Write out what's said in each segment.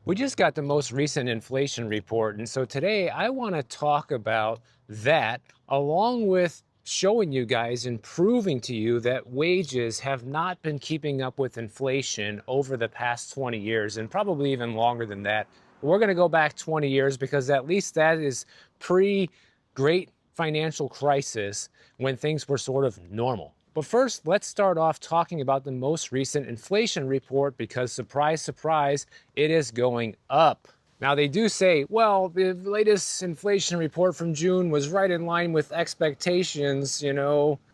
We just got the most recent inflation report, and so today I want to talk about that along with showing you guys and proving to you that wages have not been keeping up with inflation over the past 20 years and probably even longer than that. We're going to go back 20 years because at least that is pre-great financial crisis when things were sort of normal. But first, let's start off talking about the most recent inflation report because surprise, surprise, it is going up. Now, they do say, well, the latest inflation report from June was right in line with expectations,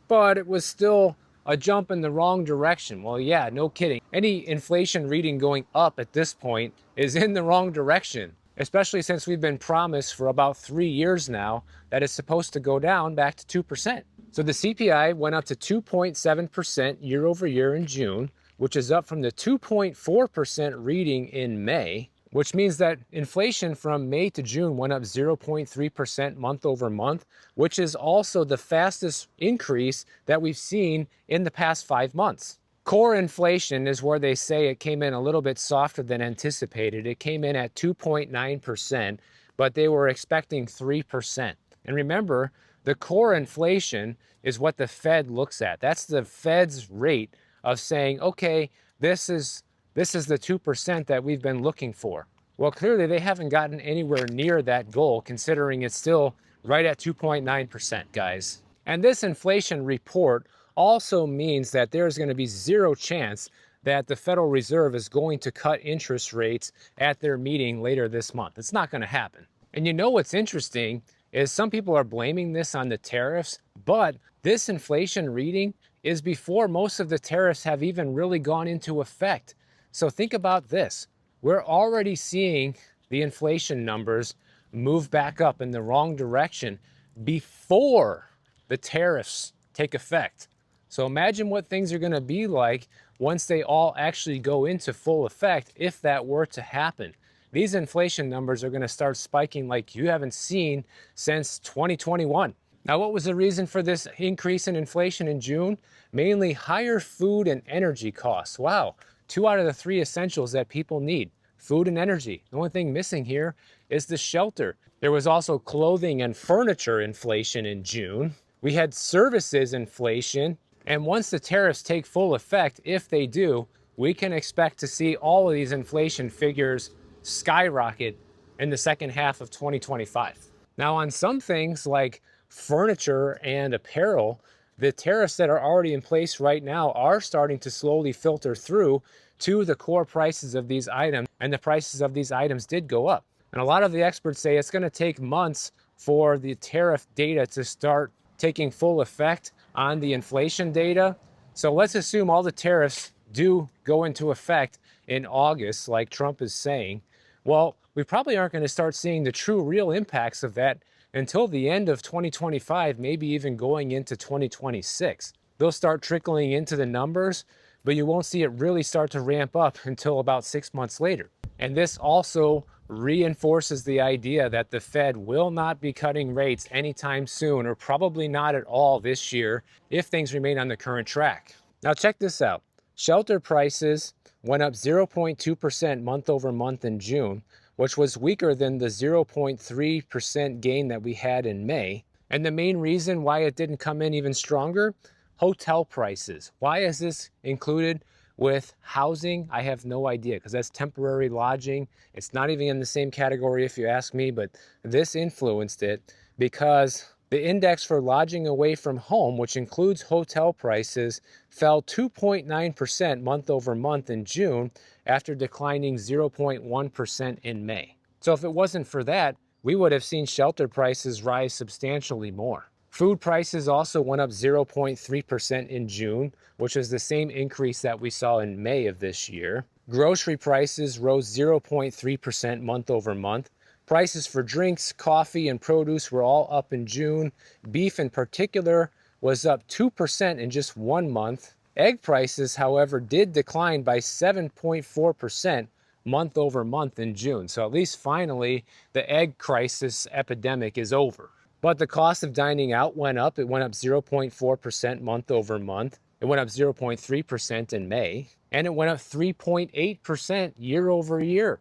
but it was still a jump in the wrong direction. Well, yeah, no kidding. Any inflation reading going up at this point is in the wrong direction, especially since we've been promised for about 3 years now that it's supposed to go down back to 2%. So the CPI went up to 2.7% year over year in June, which is up from the 2.4% reading in May, which means that inflation from May to June went up 0.3% month over month, which is also the fastest increase that we've seen in the past 5 months. Core inflation is where they say it came in a little bit softer than anticipated. It came in at 2.9%, but they were expecting 3%. And remember, the core inflation is what the Fed looks at. That's the Fed's rate of saying, okay, this is the 2% that we've been looking for. Well, clearly they haven't gotten anywhere near that goal, considering it's still right at 2.9%, guys. And this inflation report also means that there's going to be zero chance that the Federal Reserve is going to cut interest rates at their meeting later this month. It's not going to happen. And you know what's interesting is some people are blaming this on the tariffs, but this inflation reading is before most of the tariffs have even really gone into effect. So think about this. We're already seeing the inflation numbers move back up in the wrong direction before the tariffs take effect. So imagine what things are going to be like once they all actually go into full effect, if that were to happen. These inflation numbers are going to start spiking like you haven't seen since 2021. Now, what was the reason for this increase in inflation in June? Mainly higher food and energy costs. Wow, 2 out of the 3 essentials that people need, food and energy. The only thing missing here is the shelter. There was also clothing and furniture inflation in June. We had services inflation. And once the tariffs take full effect, if they do, we can expect to see all of these inflation figures skyrocket in the second half of 2025. Now, on some things like furniture and apparel, the tariffs that are already in place right now are starting to slowly filter through to the core prices of these items, and the prices of these items did go up. And a lot of the experts say it's going to take months for the tariff data to start taking full effect on the inflation data. So let's assume all the tariffs do go into effect in August, like Trump is saying. Well, we probably aren't going to start seeing the true real impacts of that until the end of 2025, maybe even going into 2026. They'll start trickling into the numbers, but you won't see it really start to ramp up until about 6 months later. And this also reinforces the idea that the Fed will not be cutting rates anytime soon, or probably not at all this year, if things remain on the current track. Now check this out. Shelter prices went up 0.2% month over month in June, which was weaker than the 0.3% gain that we had in May. And the main reason why it didn't come in even stronger, hotel prices. Why is this included with housing? I have no idea, because that's temporary lodging. It's not even in the same category if you ask me, but this influenced it because the index for lodging away from home, which includes hotel prices, fell 2.9% month over month in June after declining 0.1% in May. So if it wasn't for that, we would have seen shelter prices rise substantially more. Food prices also went up 0.3% in June, which is the same increase that we saw in May of this year. Grocery prices rose 0.3% month over month. Prices for drinks, coffee, and produce were all up in June. Beef in particular was up 2% in just 1 month. Egg prices, however, did decline by 7.4% month over month in June. So at least finally, the egg crisis epidemic is over. But the cost of dining out went up. It went up 0.4% month over month. It went up 0.3% in May. And it went up 3.8% year over year.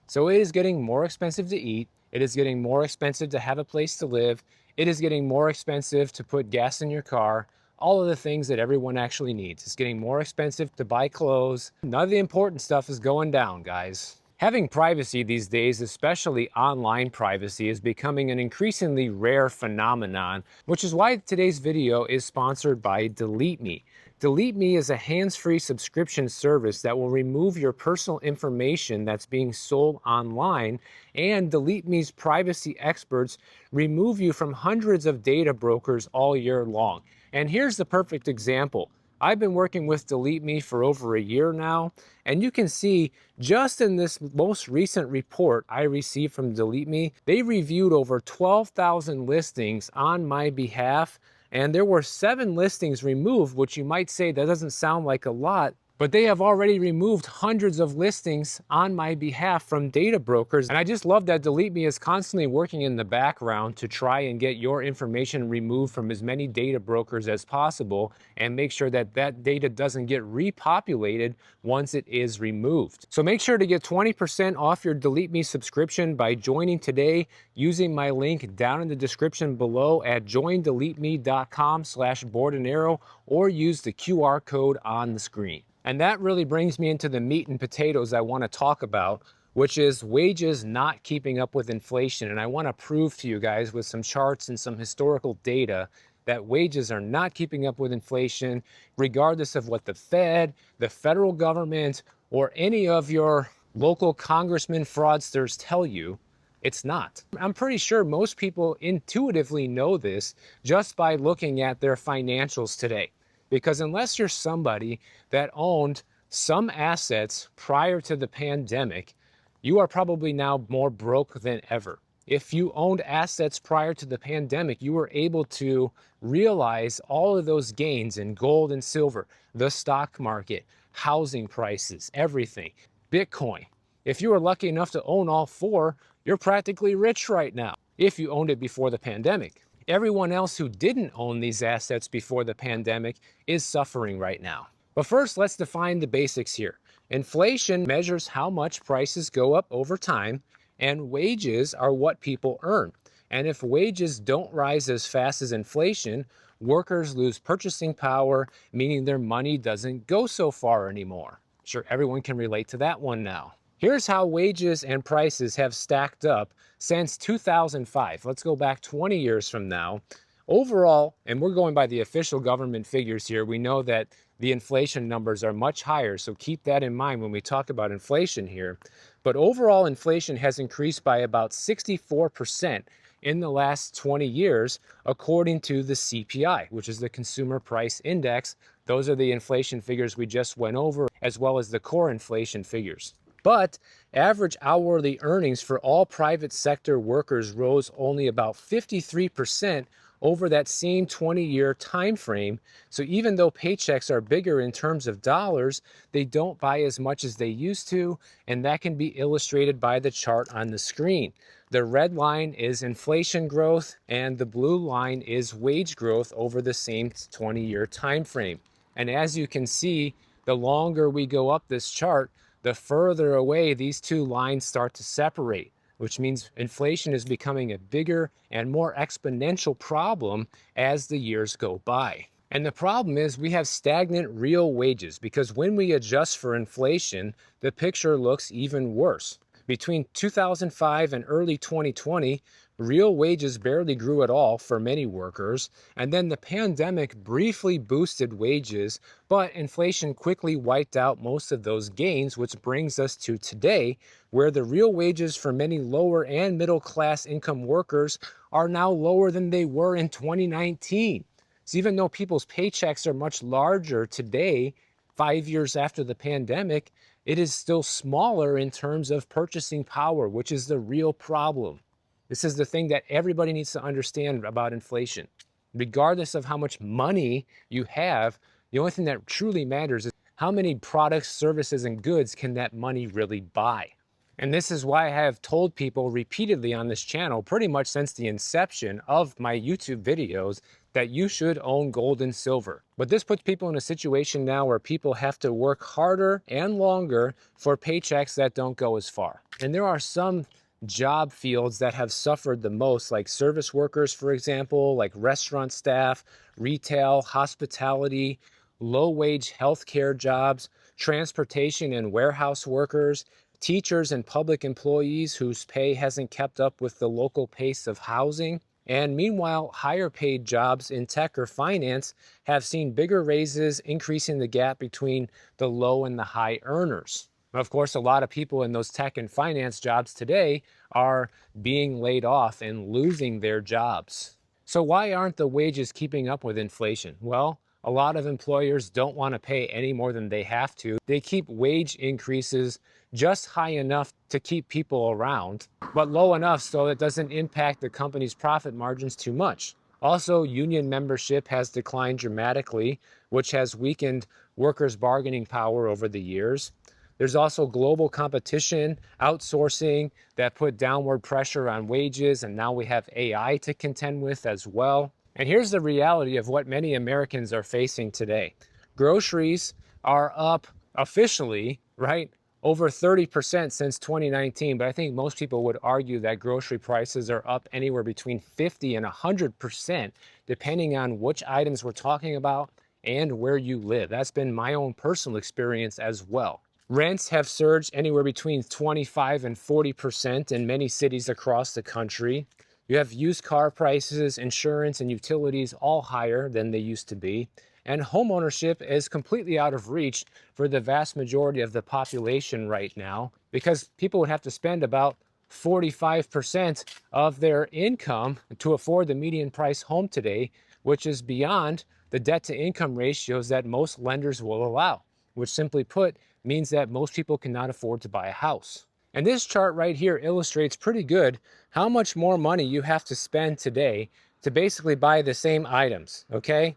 So it is getting more expensive to eat. It is getting more expensive to have a place to live. It is getting more expensive to put gas in your car. All of the things that everyone actually needs. It's getting more expensive to buy clothes. None of the important stuff is going down, guys. Having privacy these days, especially online privacy, is becoming an increasingly rare phenomenon, which is why today's video is sponsored by Delete Me. Delete Me is a hands-free subscription service that will remove your personal information that's being sold online, and Delete Me's privacy experts remove you from hundreds of data brokers all year long. And here's the perfect example. I've been working with Delete Me for over a year now, and you can see just in this most recent report I received from Delete Me, they reviewed over 12,000 listings on my behalf, and there were 7 listings removed, which you might say that doesn't sound like a lot, but they have already removed hundreds of listings on my behalf from data brokers. And I just love that Delete Me is constantly working in the background to try and get your information removed from as many data brokers as possible and make sure that that data doesn't get repopulated once it is removed. So make sure to get 20% off your Delete Me subscription by joining today using my link down in the description below at joindeleteme.com/boardandarrow, or use the QR code on the screen. And that really brings me into the meat and potatoes I want to talk about, which is wages not keeping up with inflation. And I want to prove to you guys with some charts and some historical data that wages are not keeping up with inflation, regardless of what the Fed, the federal government, or any of your local congressmen fraudsters tell you. It's not. I'm pretty sure most people intuitively know this just by looking at their financials today. Because unless you're somebody that owned some assets prior to the pandemic, you are probably now more broke than ever. If you owned assets prior to the pandemic, you were able to realize all of those gains in gold and silver, the stock market, housing prices, everything, Bitcoin. If you were lucky enough to own all 4, you're practically rich right now if you owned it before the pandemic. Everyone else who didn't own these assets before the pandemic is suffering right now. But first, let's define the basics here. Inflation measures how much prices go up over time, and wages are what people earn. And if wages don't rise as fast as inflation, workers lose purchasing power, meaning their money doesn't go so far anymore. Sure, everyone can relate to that one now. Here's how wages and prices have stacked up since 2005. Let's go back 20 years from now. Overall, and we're going by the official government figures here, we know that the inflation numbers are much higher, so keep that in mind when we talk about inflation here. But overall inflation has increased by about 64% in the last 20 years, according to the CPI, which is the Consumer Price Index. Those are the inflation figures we just went over, as well as the core inflation figures. But average hourly earnings for all private sector workers rose only about 53% over that same 20-year time frame. So even though paychecks are bigger in terms of dollars, they don't buy as much as they used to, and that can be illustrated by the chart on the screen. The red line is inflation growth, and the blue line is wage growth over the same 20-year time frame. And as you can see, the longer we go up this chart, the further away these two lines start to separate, which means inflation is becoming a bigger and more exponential problem as the years go by. And the problem is we have stagnant real wages, because when we adjust for inflation, the picture looks even worse. Between 2005 and early 2020, real wages barely grew at all for many workers, and then the pandemic briefly boosted wages, but inflation quickly wiped out most of those gains, which brings us to today, where the real wages for many lower and middle class income workers are now lower than they were in 2019. So even though people's paychecks are much larger today, 5 years after the pandemic, it is still smaller in terms of purchasing power, which is the real problem. This is the thing that everybody needs to understand about inflation. Regardless of how much money you have, the only thing that truly matters is how many products, services, and goods can that money really buy. And this is why I have told people repeatedly on this channel, pretty much since the inception of my YouTube videos, that you should own gold and silver. But this puts people in a situation now where people have to work harder and longer for paychecks that don't go as far. And there are some job fields that have suffered the most, like service workers, for example, like restaurant staff, retail, hospitality, low-wage healthcare jobs, transportation and warehouse workers, teachers and public employees whose pay hasn't kept up with the local pace of housing. And meanwhile, higher paid jobs in tech or finance have seen bigger raises, increasing the gap between the low and the high earners. Of course, a lot of people in those tech and finance jobs today are being laid off and losing their jobs. So why aren't the wages keeping up with inflation? Well, a lot of employers don't want to pay any more than they have to. They keep wage increases just high enough to keep people around, but low enough so it doesn't impact the company's profit margins too much. Also, union membership has declined dramatically, which has weakened workers' bargaining power over the years. There's also global competition, outsourcing that put downward pressure on wages, and now we have AI to contend with as well. And here's the reality of what many Americans are facing today. Groceries are up officially, right, over 30% since 2019, but I think most people would argue that grocery prices are up anywhere between 50 and 100%, depending on which items we're talking about and where you live. That's been my own personal experience as well. Rents have surged anywhere between 25 and 40% in many cities across the country. You have used car prices, insurance, and utilities all higher than they used to be. And homeownership is completely out of reach for the vast majority of the population right now, because people would have to spend about 45% of their income to afford the median price home today, which is beyond the debt to income ratios that most lenders will allow, which simply put means that most people cannot afford to buy a house. And this chart right here illustrates pretty good how much more money you have to spend today to basically buy the same items, okay?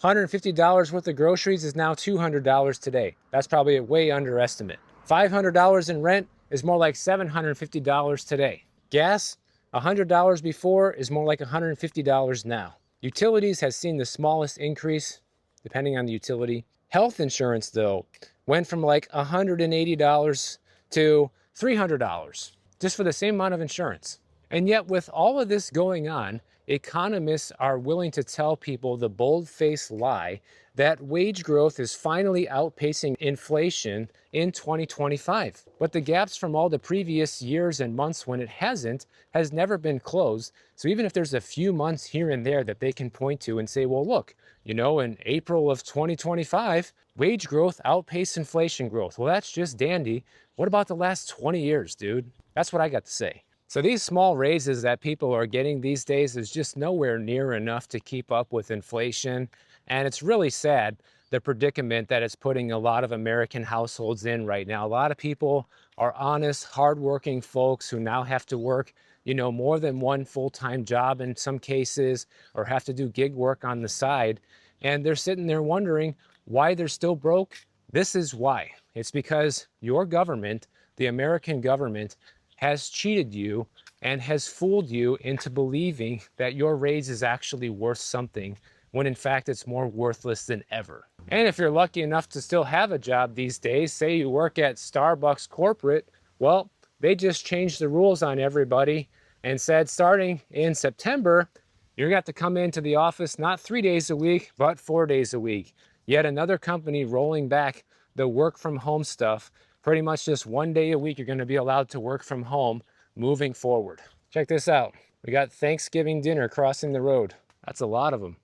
$150 worth of groceries is now $200 today. That's probably a way underestimate. $500 in rent is more like $750 today. Gas, $100 before is more like $150 now. Utilities has seen the smallest increase, depending on the utility. Health insurance, though, went from like $180 to $300 just for the same amount of insurance. And yet, with all of this going on, economists are willing to tell people the bold-faced lie that wage growth is finally outpacing inflation in 2025. But the gaps from all the previous years and months when it hasn't has never been closed. So even if there's a few months here and there that they can point to and say, well, look, you know, in April of 2025, wage growth outpaced inflation growth. Well, that's just dandy. What about the last 20 years, dude? That's what I got to say. So these small raises that people are getting these days is just nowhere near enough to keep up with inflation. And it's really sad, the predicament that it's putting a lot of American households in right now. A lot of people are honest, hardworking folks who now have to work, you know, more than one full-time job in some cases, or have to do gig work on the side. And they're sitting there wondering why they're still broke. This is why. It's because your government, the American government, has cheated you and has fooled you into believing that your raise is actually worth something, when in fact it's more worthless than ever. And if you're lucky enough to still have a job these days, say you work at Starbucks corporate, well, they just changed the rules on everybody and said starting in September, you're going to have to come into the office not 3 days a week, but 4 days a week. Yet another company rolling back the work from home stuff. Pretty much just 1 day a week you're going to be allowed to work from home moving forward. Check this out. We got Thanksgiving dinner crossing the road. That's a lot of them.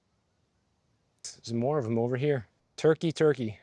There's more of them over here. Turkey, turkey.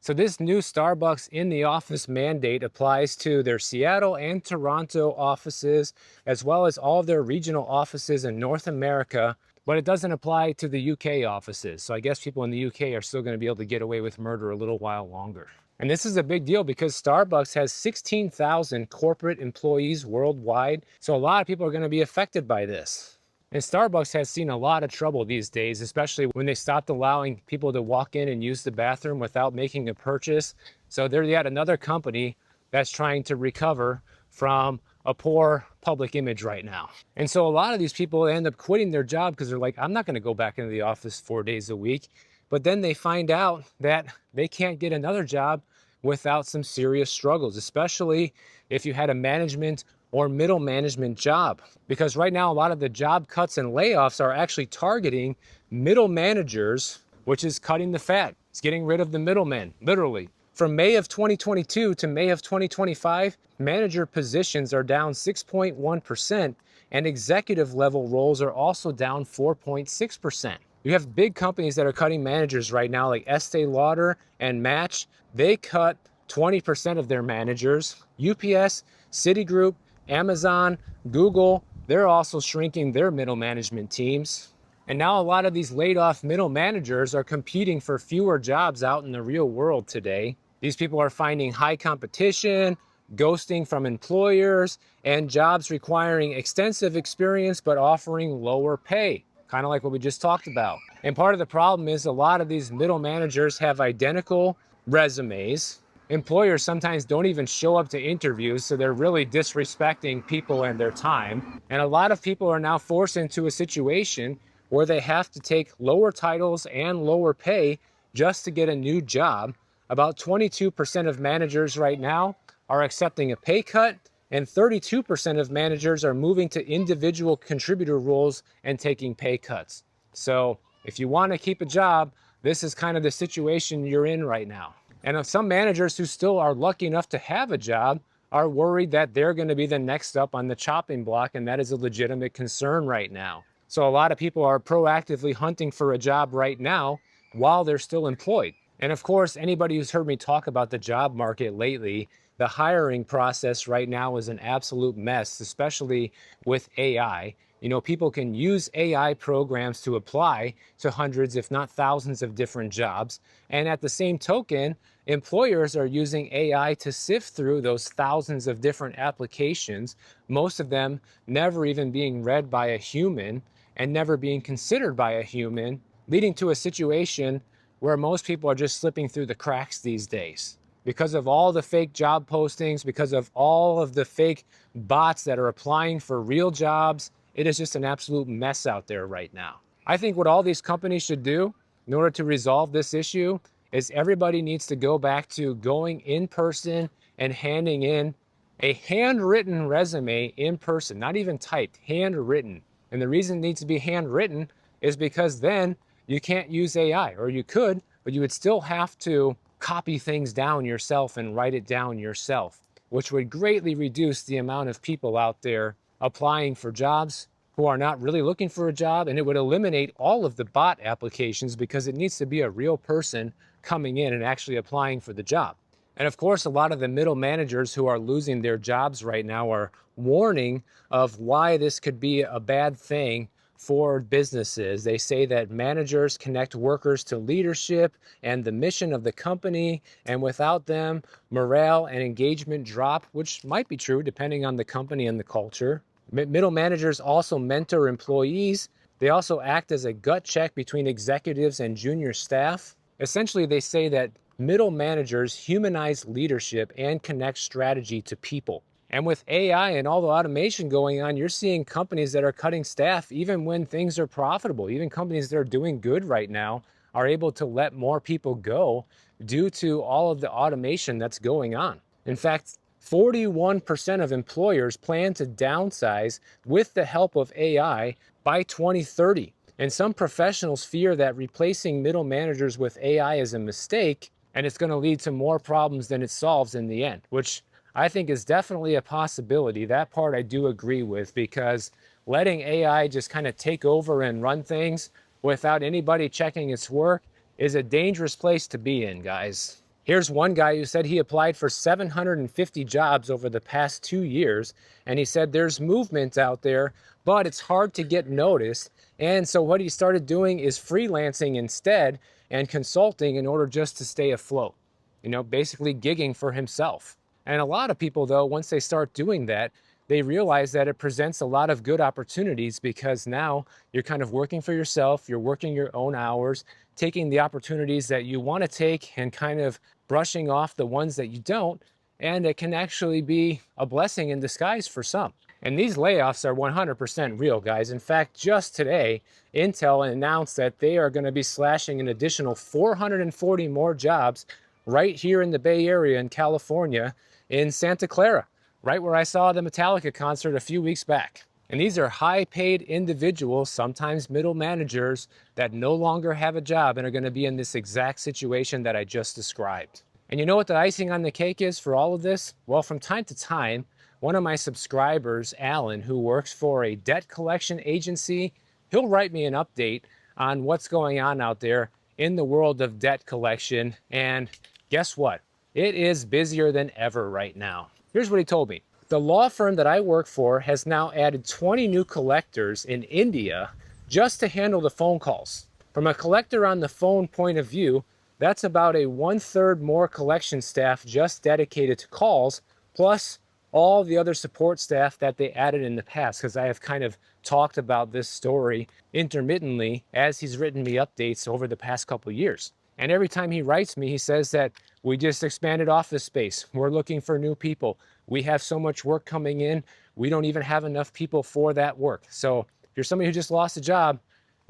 So this new Starbucks in the office mandate applies to their Seattle and Toronto offices, as well as all of their regional offices in North America, but it doesn't apply to the UK offices. So I guess people in the UK are still going to be able to get away with murder a little while longer. And this is a big deal because Starbucks has 16,000 corporate employees worldwide. So a lot of people are going to be affected by this. And Starbucks has seen a lot of trouble these days, especially when they stopped allowing people to walk in and use the bathroom without making a purchase. So they're yet another company that's trying to recover from a poor public image right now. And so a lot of these people end up quitting their job because they're like, I'm not going to go back into the office 4 days a week. But then they find out that they can't get another job without some serious struggles, especially if you had a management or middle management job. Because right now, a lot of the job cuts and layoffs are actually targeting middle managers, which is cutting the fat. It's getting rid of the middlemen, literally. From May of 2022 to May of 2025, manager positions are down 6.1%, and executive level roles are also down 4.6%. You have big companies that are cutting managers right now, like Estee Lauder and Match. They cut 20% of their managers. UPS, Citigroup, Amazon, Google, they're also shrinking their middle management teams. And now a lot of these laid off middle managers are competing for fewer jobs out in the real world today. These people are finding high competition, ghosting from employers, and jobs requiring extensive experience but offering lower pay, kind of like what we just talked about. And part of the problem is a lot of these middle managers have identical resumes. Employers sometimes don't even show up to interviews, so they're really disrespecting people and their time. And a lot of people are now forced into a situation where they have to take lower titles and lower pay just to get a new job. About 22% of managers right now are accepting a pay cut, and 32% of managers are moving to individual contributor roles and taking pay cuts. So if you want to keep a job, this is kind of the situation you're in right now. And some managers who still are lucky enough to have a job are worried that they're going to be the next up on the chopping block, and that is a legitimate concern right now. So a lot of people are proactively hunting for a job right now while they're still employed. And of course, anybody who's heard me talk about the job market lately, the hiring process right now is an absolute mess, especially with AI. You know, people can use AI programs to apply to hundreds, if not thousands of different jobs. And at the same token, employers are using AI to sift through those thousands of different applications, most of them never even being read by a human and never being considered by a human, leading to a situation where most people are just slipping through the cracks these days. Because of all the fake job postings, because of all of the fake bots that are applying for real jobs, it is just an absolute mess out there right now. I think what all these companies should do in order to resolve this issue is everybody needs to go back to going in person and handing in a handwritten resume in person, not even typed, handwritten. And the reason it needs to be handwritten is because then you can't use AI, or you could, but you would still have to copy things down yourself and write it down yourself, which would greatly reduce the amount of people out there applying for jobs who are not really looking for a job. And it would eliminate all of the bot applications because it needs to be a real person coming in and actually applying for the job. And of course, a lot of the middle managers who are losing their jobs right now are warning of why this could be a bad thing for businesses. They say that managers connect workers to leadership and the mission of the company, and without them, morale and engagement drop, which might be true depending on the company and the culture. Middle managers also mentor employees. They also act as a gut check between executives and junior staff. Essentially, they say that middle managers humanize leadership and connect strategy to people. And with AI and all the automation going on, you're seeing companies that are cutting staff even when things are profitable. Even companies that are doing good right now are able to let more people go due to all of the automation that's going on. In fact, 41% of employers plan to downsize with the help of AI by 2030. And some professionals fear that replacing middle managers with AI is a mistake, and it's going to lead to more problems than it solves in the end, which I think is definitely a possibility. That part I do agree with, because letting AI just kind of take over and run things without anybody checking its work is a dangerous place to be in, guys. Here's one guy who said he applied for 750 jobs over the past 2 years, and he said there's movement out there, but it's hard to get noticed. And so what he started doing is freelancing instead and consulting in order just to stay afloat, you know, basically gigging for himself. And a lot of people, though, once they start doing that, they realize that it presents a lot of good opportunities, because now you're kind of working for yourself, you're working your own hours, taking the opportunities that you want to take and kind of brushing off the ones that you don't. and it can actually be a blessing in disguise for some. And these layoffs are 100% real, guys. In fact, just today, Intel announced that they are going to be slashing an additional 440 more jobs right here in the Bay Area in California, in Santa Clara, right where I saw the Metallica concert a few weeks back. And these are high-paid individuals, sometimes middle managers, that no longer have a job and are going to be in this exact situation that I just described. And you know what the icing on the cake is for all of this? Well, from time to time, one of my subscribers, Alan, who works for a debt collection agency, he'll write me an update on what's going on out there in the world of debt collection. And guess what? It is busier than ever right now. Here's what he told me. The law firm that I work for has now added 20 new collectors in India just to handle the phone calls. From a collector on the phone point of view, that's about a 1/3 more collection staff just dedicated to calls, plus all the other support staff that they added in the past, because I have kind of talked about this story intermittently as he's written me updates over the past couple of years. And every time he writes me, he says that we just expanded office space. We're looking for new people. We have so much work coming in. We don't even have enough people for that work. So if you're somebody who just lost a job,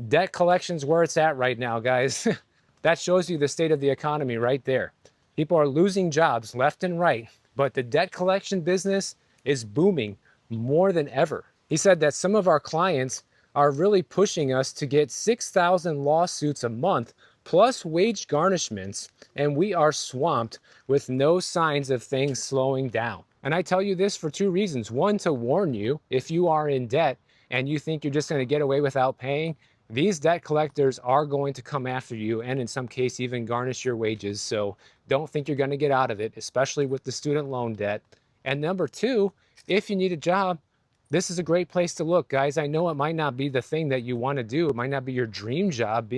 debt collection's where it's at right now, guys. That shows you the state of the economy right there. People are losing jobs left and right, but the debt collection business is booming more than ever. He said that some of our clients are really pushing us to get 6,000 lawsuits a month plus wage garnishments, and we are swamped with no signs of things slowing down. And I tell you this for two reasons. One, to warn you, if you are in debt and you think you're just going to get away without paying, these debt collectors are going to come after you and in some case even garnish your wages. So don't think you're going to get out of it, especially with the student loan debt. And number two, if you need a job, this is a great place to look, guys. I know it might not be the thing that you want to do. It might not be your dream job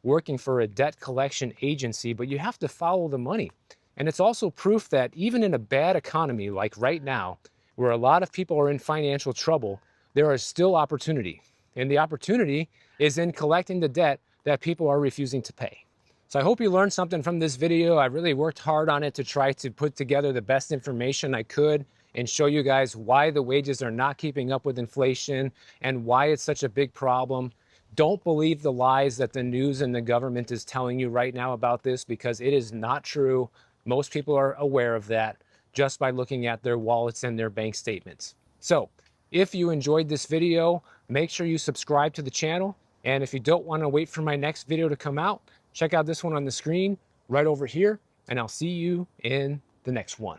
working for a debt collection agency, but you have to follow the money. And it's also proof that even in a bad economy like right now, where a lot of people are in financial trouble, there is still opportunity. And the opportunity is in collecting the debt that people are refusing to pay. So I hope you learned something from this video. I really worked hard on it to try to put together the best information I could and show you guys why the wages are not keeping up with inflation and why it's such a big problem. Don't believe the lies that the news and the government is telling you right now about this, because it is not true. Most people are aware of that just by looking at their wallets and their bank statements. So if you enjoyed this video, make sure you subscribe to the channel. And if you don't want to wait for my next video to come out, check out this one on the screen right over here, and I'll see you in the next one.